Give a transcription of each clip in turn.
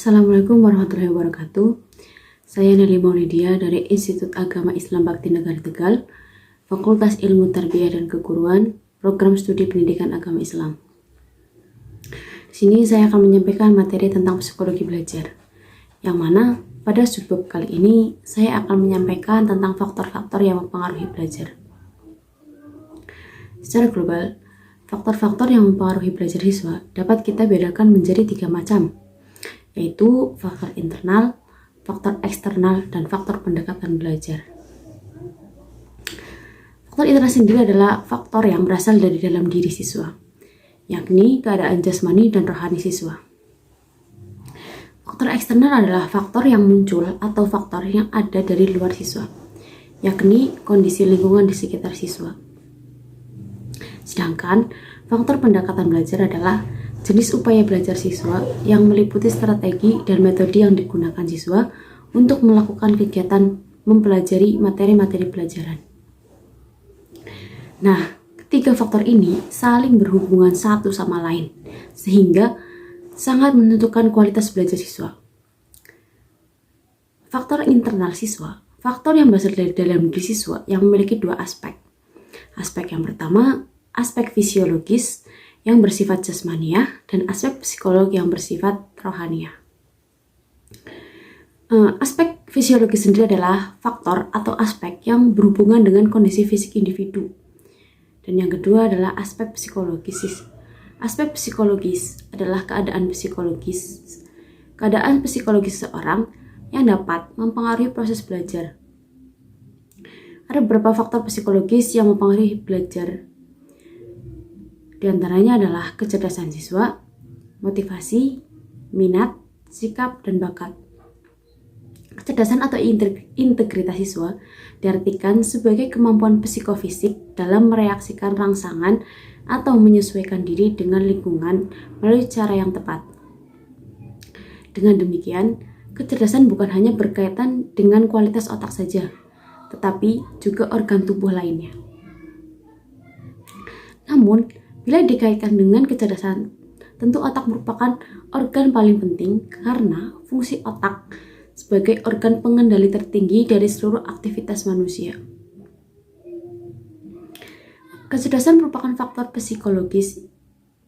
Assalamualaikum warahmatullahi wabarakatuh. Saya Nelly Maulidia dari Institut Agama Islam Bakti Negara Tegal, Fakultas Ilmu Tarbiyah dan Keguruan, Program Studi Pendidikan Agama Islam. Di sini saya akan menyampaikan materi tentang psikologi belajar, yang mana pada subbab kali ini saya akan menyampaikan tentang faktor-faktor yang mempengaruhi belajar. Secara global, faktor-faktor yang mempengaruhi belajar siswa dapat kita bedakan menjadi 3 macam, yaitu faktor internal, faktor eksternal, dan faktor pendekatan belajar. Faktor internal sendiri adalah faktor yang berasal dari dalam diri siswa, yakni keadaan jasmani dan rohani siswa. Faktor eksternal adalah faktor yang muncul atau faktor yang ada dari luar siswa, yakni kondisi lingkungan di sekitar siswa. Sedangkan faktor pendekatan belajar adalah jenis upaya belajar siswa yang meliputi strategi dan metode yang digunakan siswa untuk melakukan kegiatan mempelajari materi-materi pelajaran. Nah, ketiga faktor ini saling berhubungan satu sama lain, sehingga sangat menentukan kualitas belajar siswa. Faktor internal siswa, faktor yang berasal dari dalam diri siswa yang memiliki 2 aspek. Aspek yang pertama, aspek fisiologis yang bersifat jasmaniah, dan aspek psikologi yang bersifat rohaniah. Aspek fisiologis sendiri adalah faktor atau aspek yang berhubungan dengan kondisi fisik individu. Dan yang kedua adalah aspek psikologis. Aspek psikologis adalah keadaan psikologis seseorang yang dapat mempengaruhi proses belajar. Ada beberapa faktor psikologis yang mempengaruhi belajar. Di antaranya adalah kecerdasan siswa, motivasi, minat, sikap, dan bakat. Kecerdasan atau integritas siswa diartikan sebagai kemampuan psikofisik dalam mereaksikan rangsangan atau menyesuaikan diri dengan lingkungan melalui cara yang tepat. Dengan demikian, kecerdasan bukan hanya berkaitan dengan kualitas otak saja, tetapi juga organ tubuh lainnya. Namun, bila dikaitkan dengan kecerdasan, tentu otak merupakan organ paling penting karena fungsi otak sebagai organ pengendali tertinggi dari seluruh aktivitas manusia. Kecerdasan merupakan faktor psikologis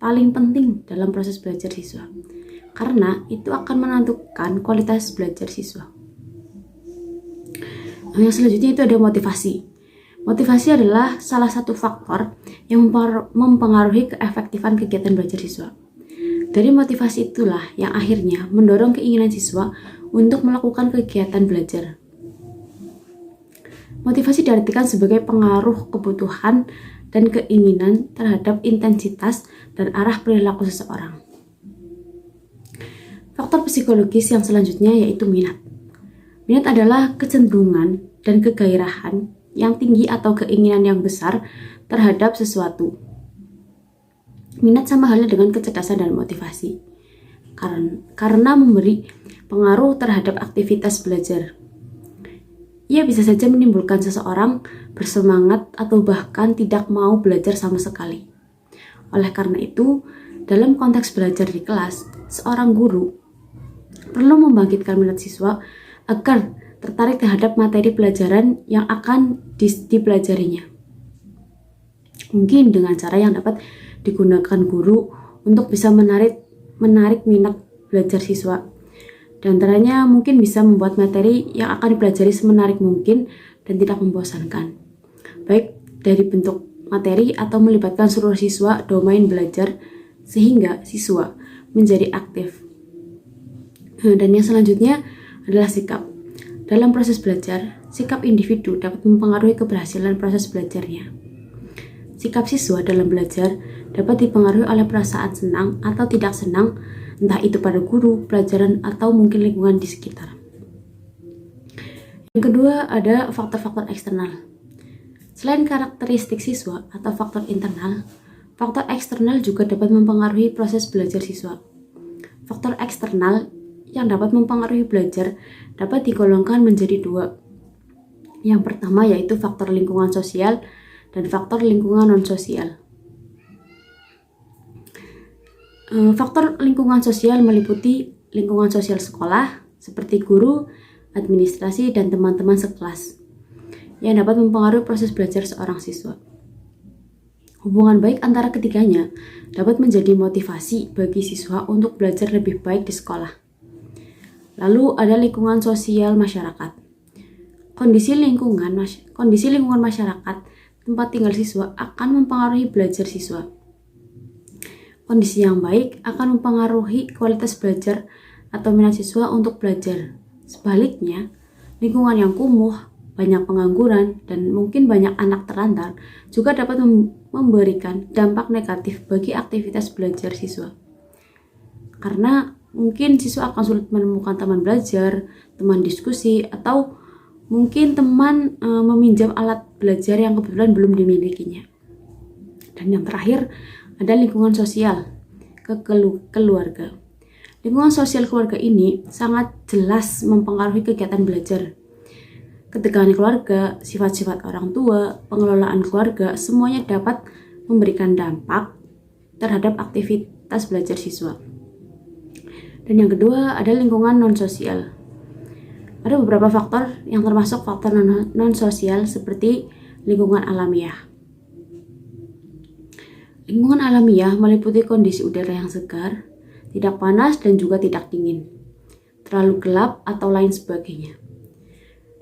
paling penting dalam proses belajar siswa, karena itu akan menentukan kualitas belajar siswa. Yang selanjutnya itu ada motivasi. Motivasi adalah salah satu faktor yang mempengaruhi keefektifan kegiatan belajar siswa. Dari motivasi itulah yang akhirnya mendorong keinginan siswa untuk melakukan kegiatan belajar. Motivasi diartikan sebagai pengaruh kebutuhan dan keinginan terhadap intensitas dan arah perilaku seseorang. Faktor psikologis yang selanjutnya yaitu minat. Minat adalah kecenderungan dan kegairahan yang tinggi atau keinginan yang besar terhadap sesuatu. Minat sama halnya dengan kecerdasan dan motivasi, karena memberi pengaruh terhadap aktivitas belajar. Ia bisa saja menimbulkan seseorang bersemangat atau bahkan tidak mau belajar sama sekali. Oleh karena itu, dalam konteks belajar di kelas, seorang guru perlu membangkitkan minat siswa agar tertarik terhadap materi pelajaran yang akan dipelajarinya. Mungkin dengan cara yang dapat digunakan guru untuk bisa menarik minat belajar siswa. Di antaranya mungkin bisa membuat materi yang akan dipelajari semenarik mungkin dan tidak membosankan, baik dari bentuk materi atau melibatkan seluruh siswa domain belajar sehingga siswa menjadi aktif. Dan yang selanjutnya adalah sikap. Dalam proses belajar, sikap individu dapat mempengaruhi keberhasilan proses belajarnya. Sikap siswa dalam belajar dapat dipengaruhi oleh perasaan senang atau tidak senang, entah itu pada guru, pelajaran, atau mungkin lingkungan di sekitar. Yang kedua ada faktor-faktor eksternal. Selain karakteristik siswa atau faktor internal, faktor eksternal juga dapat mempengaruhi proses belajar siswa. Faktor eksternal yang dapat mempengaruhi belajar dapat digolongkan menjadi 2. Yang pertama yaitu faktor lingkungan sosial dan faktor lingkungan non-sosial. Faktor lingkungan sosial meliputi lingkungan sosial sekolah seperti guru, administrasi, dan teman-teman sekelas yang dapat mempengaruhi proses belajar seorang siswa. Hubungan baik antara ketiganya dapat menjadi motivasi bagi siswa untuk belajar lebih baik di sekolah. Lalu ada lingkungan sosial masyarakat. Kondisi lingkungan masyarakat tempat tinggal siswa akan mempengaruhi belajar siswa. Kondisi yang baik akan mempengaruhi kualitas belajar atau minat siswa untuk belajar. Sebaliknya, lingkungan yang kumuh, banyak pengangguran, dan mungkin banyak anak terlantar juga dapat memberikan dampak negatif bagi aktivitas belajar siswa. Karena mungkin siswa akan sulit menemukan teman belajar, teman diskusi, atau mungkin teman meminjam alat belajar yang kebetulan belum dimilikinya. Dan yang terakhir, ada lingkungan sosial keluarga. Lingkungan sosial keluarga ini sangat jelas mempengaruhi kegiatan belajar. Ketegangan keluarga, sifat-sifat orang tua, pengelolaan keluarga, semuanya dapat memberikan dampak terhadap aktivitas belajar siswa. Dan yang kedua ada lingkungan non-sosial. Ada beberapa faktor yang termasuk faktor non-sosial seperti lingkungan alamiah. Lingkungan alamiah meliputi kondisi udara yang segar, tidak panas dan juga tidak dingin, terlalu gelap atau lain sebagainya.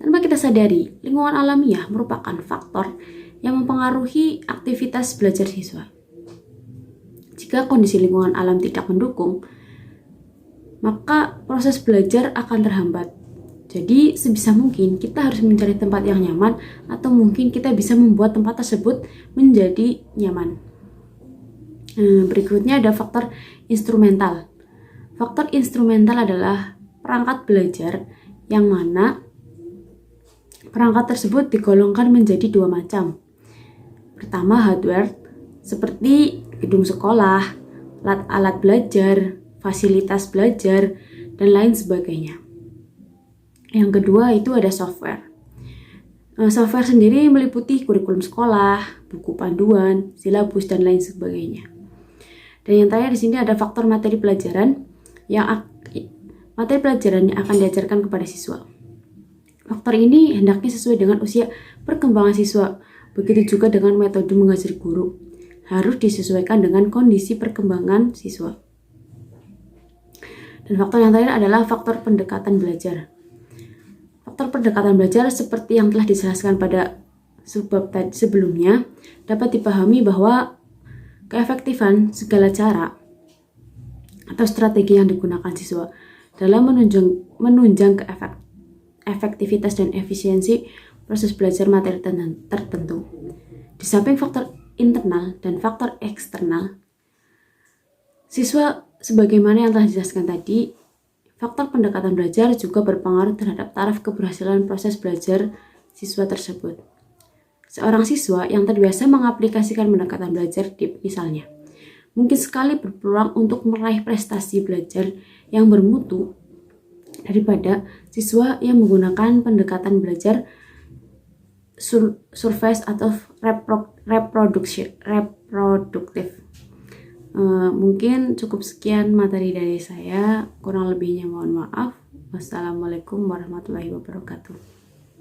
Tanpa kita sadari, lingkungan alamiah merupakan faktor yang mempengaruhi aktivitas belajar siswa. Jika kondisi lingkungan alam tidak mendukung, maka proses belajar akan terhambat. Jadi sebisa mungkin kita harus mencari tempat yang nyaman atau mungkin kita bisa membuat tempat tersebut menjadi nyaman. Berikutnya ada faktor instrumental. Faktor instrumental adalah perangkat belajar yang mana perangkat tersebut digolongkan menjadi dua macam. Pertama, hardware seperti gedung sekolah, alat belajar, fasilitas belajar, dan lain sebagainya. Yang kedua itu ada software. Software sendiri meliputi kurikulum sekolah, buku panduan, silabus, dan lain sebagainya. Dan yang terakhir di sini ada faktor materi pelajaran yang akan diajarkan kepada siswa. Faktor ini hendaknya sesuai dengan usia perkembangan siswa. Begitu juga dengan metode mengajar guru. Harus disesuaikan dengan kondisi perkembangan siswa. Dan faktor yang terakhir adalah faktor pendekatan belajar. Faktor pendekatan belajar seperti yang telah dijelaskan pada subbab sebelumnya dapat dipahami bahwa keefektifan segala cara atau strategi yang digunakan siswa dalam menunjang efektivitas dan efisiensi proses belajar materi tertentu. Di samping faktor internal dan faktor eksternal, siswa sebagaimana yang telah dijelaskan tadi, faktor pendekatan belajar juga berpengaruh terhadap taraf keberhasilan proses belajar siswa tersebut. Seorang siswa yang terbiasa mengaplikasikan pendekatan belajar misalnya, mungkin sekali berpeluang untuk meraih prestasi belajar yang bermutu daripada siswa yang menggunakan pendekatan belajar surface atau reproduktif. Mungkin cukup sekian materi dari saya, kurang lebihnya mohon maaf. Wassalamualaikum warahmatullahi wabarakatuh.